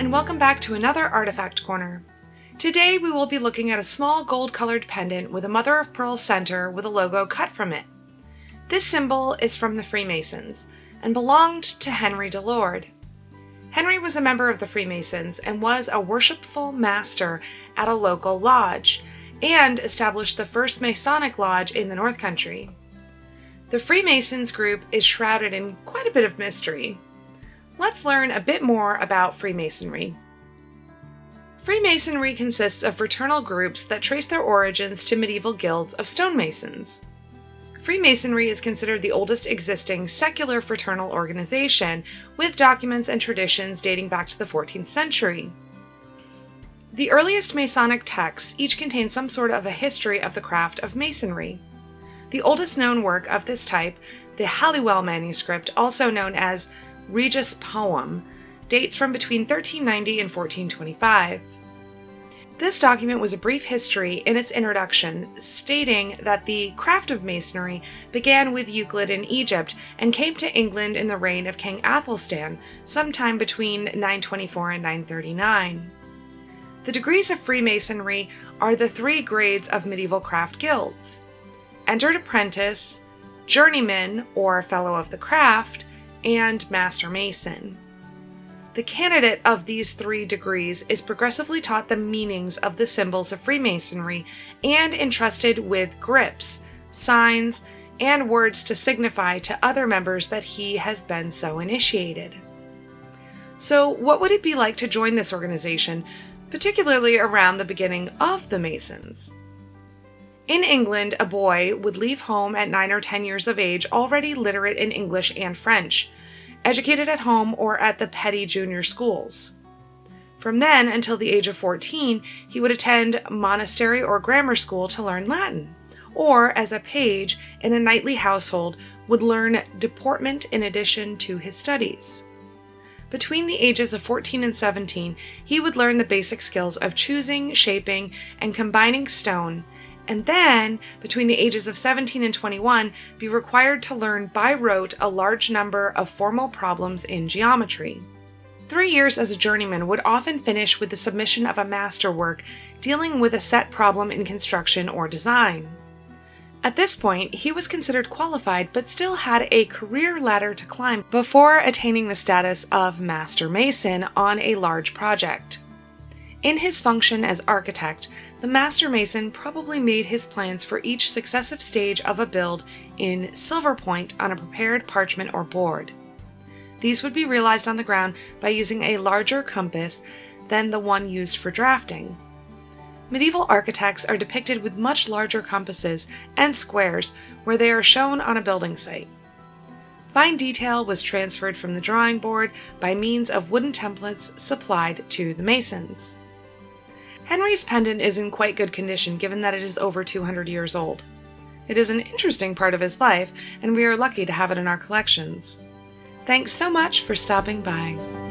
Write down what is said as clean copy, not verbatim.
and welcome back to another Artifact Corner. Today we will be looking at a small gold-colored pendant with a mother-of-pearl center with a logo cut from it. This symbol is from the Freemasons and belonged to Henry Delord. Henry was a member of the Freemasons and was a Worshipful Master at a local lodge, and established the first Masonic lodge in the North Country. The Freemasons group is shrouded in quite a bit of mystery. Let's learn a bit more about Freemasonry. Freemasonry consists of fraternal groups that trace their origins to medieval guilds of stonemasons. Freemasonry is considered the oldest existing secular fraternal organization, with documents and traditions dating back to the 14th century. The earliest Masonic texts each contain some sort of a history of the craft of masonry. The oldest known work of this type, the Halliwell manuscript, also known as Regius Poem, dates from between 1390 and 1425. This document was a brief history in its introduction, stating that the craft of masonry began with Euclid in Egypt and came to England in the reign of King Athelstan, sometime between 924 and 939. The degrees of Freemasonry are the three grades of medieval craft guilds: Entered Apprentice, Journeyman or Fellow of the Craft, and Master Mason. The candidate of these three degrees is progressively taught the meanings of the symbols of Freemasonry and entrusted with grips, signs, and words to signify to other members that he has been so initiated. So, what would it be like to join this organization, particularly around the beginning of the Masons? In England, a boy would leave home at 9 or 10 years of age already literate in English and French, educated at home or at the petty junior schools. From then until the age of 14, he would attend monastery or grammar school to learn Latin, or as a page in a knightly household would learn deportment in addition to his studies. Between the ages of 14 and 17, he would learn the basic skills of choosing, shaping, and combining stone, and then, between the ages of 17 and 21, be required to learn by rote a large number of formal problems in geometry. 3 years as a journeyman would often finish with the submission of a masterwork dealing with a set problem in construction or design. At this point, he was considered qualified but still had a career ladder to climb before attaining the status of Master Mason on a large project. In his function as architect, the Master Mason probably made his plans for each successive stage of a build in silver point on a prepared parchment or board. These would be realized on the ground by using a larger compass than the one used for drafting. Medieval architects are depicted with much larger compasses and squares where they are shown on a building site. Fine detail was transferred from the drawing board by means of wooden templates supplied to the masons. Henry's pendant is in quite good condition given that it is over 200 years old. It is an interesting part of his life, and we are lucky to have it in our collections. Thanks so much for stopping by.